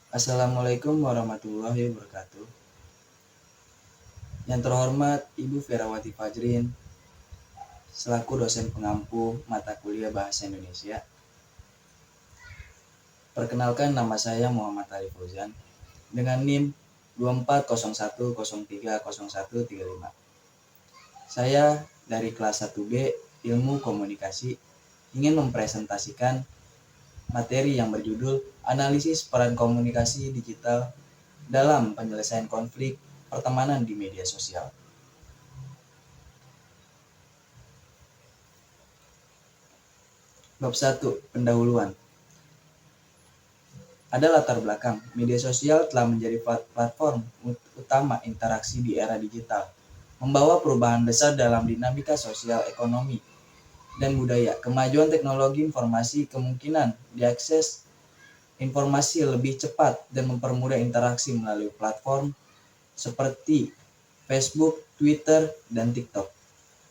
Assalamualaikum warahmatullahi wabarakatuh. Yang terhormat Ibu Ferawati Fajrin, selaku dosen pengampu mata kuliah Bahasa Indonesia. Perkenalkan, nama saya Muhammad Arif Fauzan dengan NIM 2401030135. Saya dari kelas 1B Ilmu Komunikasi ingin mempresentasikan materi yang berjudul Analisis Peran Komunikasi Digital dalam Penyelesaian Konflik Pertemanan di Media Sosial. Bab 1. Pendahuluan. Ada latar belakang. Media sosial telah menjadi platform utama interaksi di era digital, membawa perubahan besar dalam dinamika sosial, ekonomi, dan budaya. Kemajuan teknologi informasi kemungkinan diakses informasi lebih cepat dan mempermudah interaksi melalui platform seperti Facebook, Twitter, dan TikTok.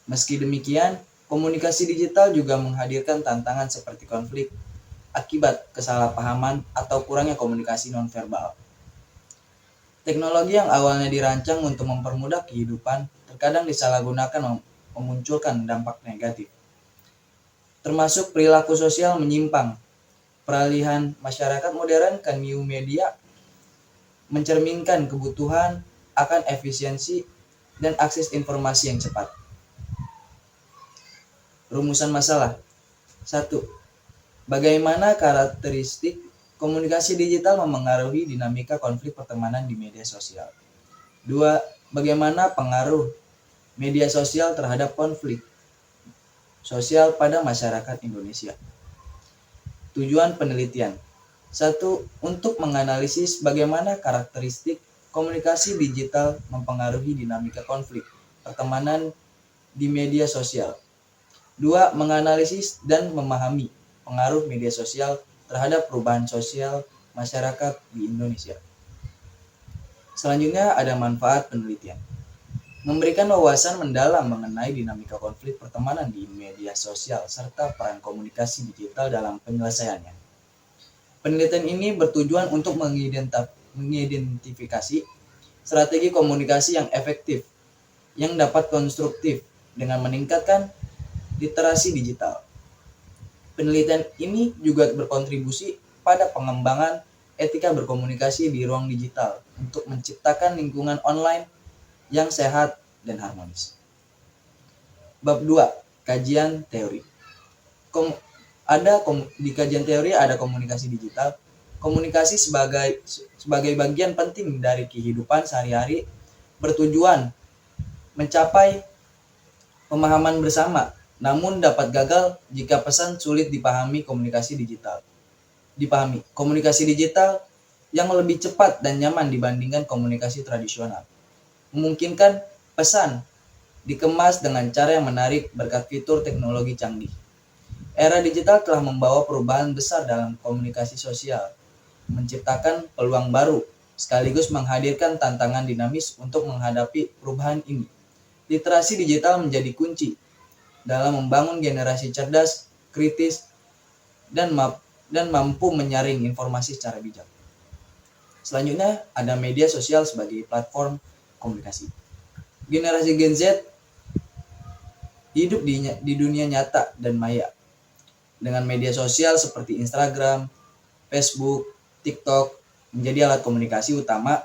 Meski demikian, komunikasi digital juga menghadirkan tantangan seperti konflik akibat kesalahpahaman atau kurangnya komunikasi nonverbal. Teknologi yang awalnya dirancang untuk mempermudah kehidupan terkadang disalahgunakan memunculkan dampak negatif, termasuk perilaku sosial menyimpang. Peralihan masyarakat modern ke new media mencerminkan kebutuhan akan efisiensi dan akses informasi yang cepat. Rumusan masalah. 1. Bagaimana karakteristik komunikasi digital memengaruhi dinamika konflik pertemanan di media sosial? 2. Bagaimana pengaruh media sosial terhadap konflik sosial pada masyarakat Indonesia? Tujuan penelitian. 1. Untuk menganalisis bagaimana karakteristik komunikasi digital mempengaruhi dinamika konflik pertemanan di media sosial. 2. Menganalisis dan memahami pengaruh media sosial terhadap perubahan sosial masyarakat di Indonesia. Selanjutnya ada manfaat penelitian. Memberikan wawasan mendalam mengenai dinamika konflik pertemanan di media sosial serta peran komunikasi digital dalam penyelesaiannya. Penelitian ini bertujuan untuk mengidentifikasi strategi komunikasi yang efektif yang dapat konstruktif dengan meningkatkan literasi digital. Penelitian ini juga berkontribusi pada pengembangan etika berkomunikasi di ruang digital untuk menciptakan lingkungan online yang sehat dan harmonis. Bab 2. Kajian teori. Di kajian teori ada komunikasi digital. Komunikasi sebagai bagian penting dari kehidupan sehari-hari bertujuan mencapai pemahaman bersama, namun dapat gagal jika pesan sulit dipahami. Komunikasi digital yang lebih cepat dan nyaman dibandingkan komunikasi tradisional, memungkinkan pesan dikemas dengan cara yang menarik berkat fitur teknologi canggih. Era digital telah membawa perubahan besar dalam komunikasi sosial, menciptakan peluang baru, sekaligus menghadirkan tantangan dinamis untuk menghadapi perubahan ini. Literasi digital menjadi kunci dalam membangun generasi cerdas, kritis, dan mampu menyaring informasi secara bijak. Selanjutnya ada media sosial sebagai platform komunikasi. Generasi Gen Z hidup di dunia nyata dan maya dengan media sosial seperti Instagram, Facebook, TikTok menjadi alat komunikasi utama.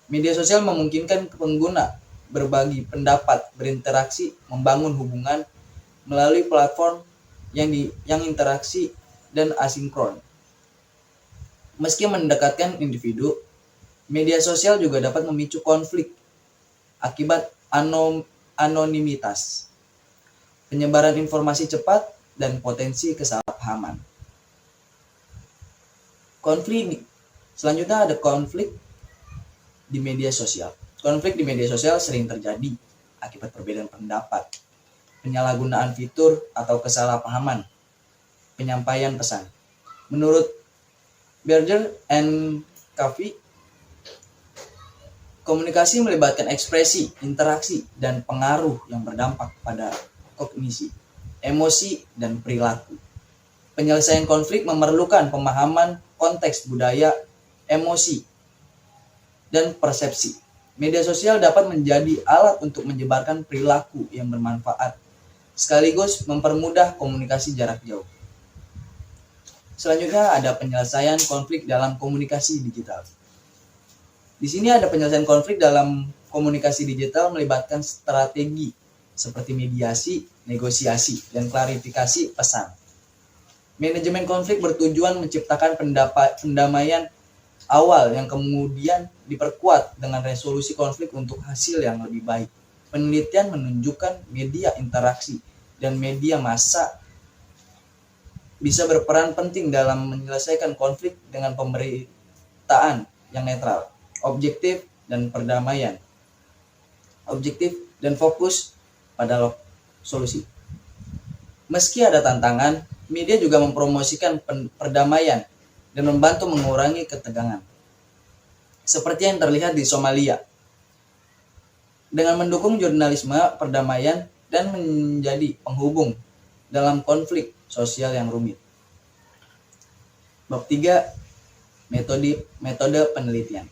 Media sosial memungkinkan pengguna berbagi pendapat, berinteraksi, membangun hubungan melalui platform yang interaksi dan asinkron. Meski mendekatkan individu, media sosial juga dapat memicu konflik akibat anonimitas, penyebaran informasi cepat, dan potensi kesalahpahaman. Selanjutnya ada konflik di media sosial. Konflik di media sosial sering terjadi akibat perbedaan pendapat, penyalahgunaan fitur atau kesalahpahaman penyampaian pesan. Menurut Berger and Caffey, komunikasi melibatkan ekspresi, interaksi, dan pengaruh yang berdampak pada kognisi, emosi, dan perilaku. Penyelesaian konflik memerlukan pemahaman konteks budaya, emosi, dan persepsi. Media sosial dapat menjadi alat untuk menyebarkan perilaku yang bermanfaat, sekaligus mempermudah komunikasi jarak jauh. Selanjutnya ada penyelesaian konflik dalam komunikasi digital. Di sini ada penyelesaian konflik dalam komunikasi digital melibatkan strategi seperti mediasi, negosiasi, dan klarifikasi pesan. Manajemen konflik bertujuan menciptakan pendamaian awal yang kemudian diperkuat dengan resolusi konflik untuk hasil yang lebih baik. Penelitian menunjukkan media interaksi dan media massa bisa berperan penting dalam menyelesaikan konflik dengan pemberitaan yang netral, objektif, dan perdamaian. Objektif dan fokus pada solusi. Meski ada tantangan, media juga mempromosikan perdamaian dan membantu mengurangi ketegangan. Seperti yang terlihat di Somalia, dengan mendukung jurnalisme perdamaian dan menjadi penghubung dalam konflik sosial yang rumit. Bab 3, metode penelitian.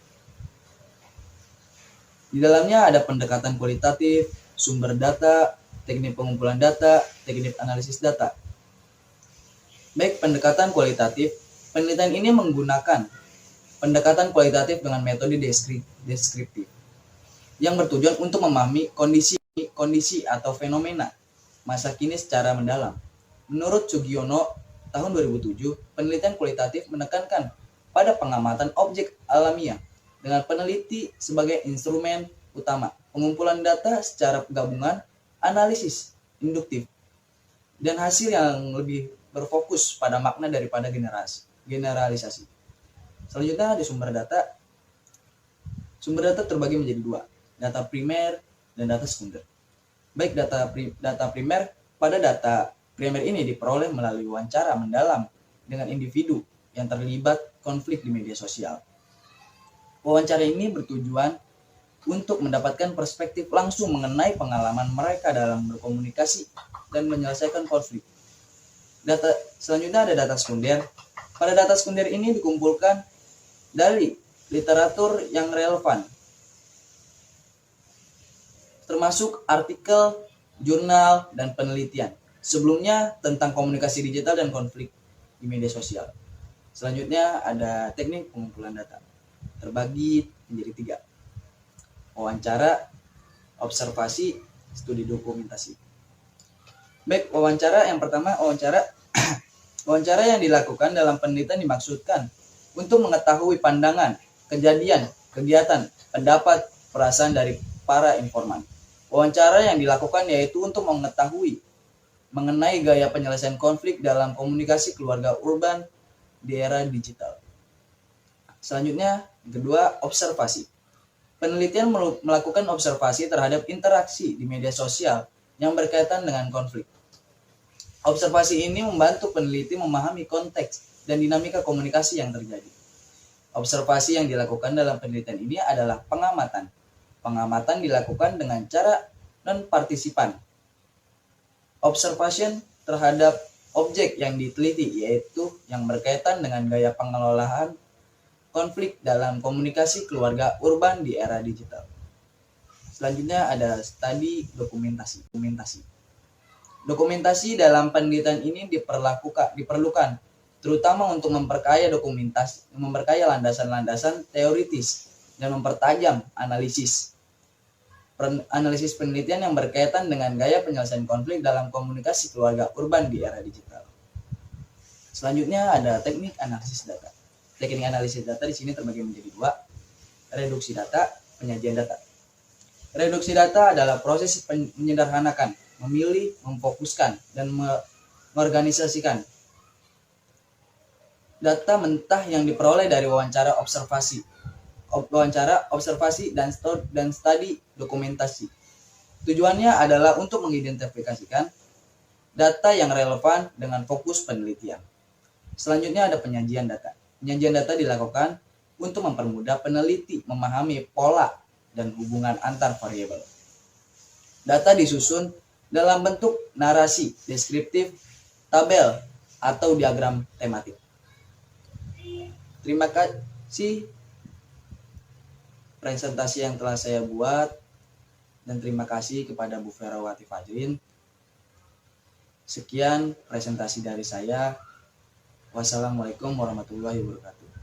Di dalamnya ada pendekatan kualitatif, sumber data, teknik pengumpulan data, teknik analisis data. Baik pendekatan kualitatif, penelitian ini menggunakan pendekatan kualitatif dengan metode deskriptif yang bertujuan untuk memahami kondisi atau fenomena masa kini secara mendalam. Menurut Sugiono tahun 2007, penelitian kualitatif menekankan pada pengamatan objek alamiah dengan peneliti sebagai instrumen utama, pengumpulan data secara gabungan, analisis induktif, dan hasil yang lebih berfokus pada makna daripada generalisasi. Selanjutnya ada sumber data. Sumber data terbagi menjadi dua, data primer dan data sekunder. Baik data primer, pada data primer ini diperoleh melalui wawancara mendalam dengan individu yang terlibat konflik di media sosial. Wawancara ini bertujuan untuk mendapatkan perspektif langsung mengenai pengalaman mereka dalam berkomunikasi dan menyelesaikan konflik. Selanjutnya ada data sekunder. Pada data sekunder ini dikumpulkan dari literatur yang relevan, termasuk artikel, jurnal, dan penelitian sebelumnya tentang komunikasi digital dan konflik di media sosial. Selanjutnya ada teknik pengumpulan data. Terbagi menjadi 3. Wawancara, observasi, studi dokumentasi. Baik, wawancara yang pertama, wawancara yang dilakukan dalam penelitian dimaksudkan untuk mengetahui pandangan, kejadian, kegiatan, pendapat, perasaan dari para informan. Wawancara yang dilakukan yaitu untuk mengetahui mengenai gaya penyelesaian konflik dalam komunikasi keluarga urban di era digital. Selanjutnya, yang kedua, observasi. Penelitian melakukan observasi terhadap interaksi di media sosial yang berkaitan dengan konflik. Observasi ini membantu peneliti memahami konteks dan dinamika komunikasi yang terjadi. Observasi yang dilakukan dalam penelitian ini adalah pengamatan. Pengamatan dilakukan dengan cara non-partisipan. Observation terhadap objek yang diteliti, yaitu yang berkaitan dengan gaya pengelolaan konflik dalam komunikasi keluarga urban di era digital. Selanjutnya ada studi dokumentasi. Dokumentasi dalam penelitian ini diperlukan terutama untuk memperkaya landasan-landasan teoritis dan mempertajam analisis penelitian yang berkaitan dengan gaya penyelesaian konflik dalam komunikasi keluarga urban di era digital. Selanjutnya ada teknik analisis data. Teknik analisis data di sini terbagi menjadi 2, reduksi data, penyajian data. Reduksi data adalah proses menyederhanakan, memilih, memfokuskan, dan mengorganisasikan data mentah yang diperoleh dari wawancara, observasi, dan studi dokumentasi. Tujuannya adalah untuk mengidentifikasikan data yang relevan dengan fokus penelitian. Selanjutnya ada penyajian data. Penyajian data dilakukan untuk mempermudah peneliti memahami pola dan hubungan antar variabel. Data disusun dalam bentuk narasi, deskriptif, tabel, atau diagram tematik. sih presentasi yang telah saya buat, dan terima kasih kepada Bu Ferawati Fajrin. Sekian presentasi dari saya. Wassalamualaikum warahmatullahi wabarakatuh.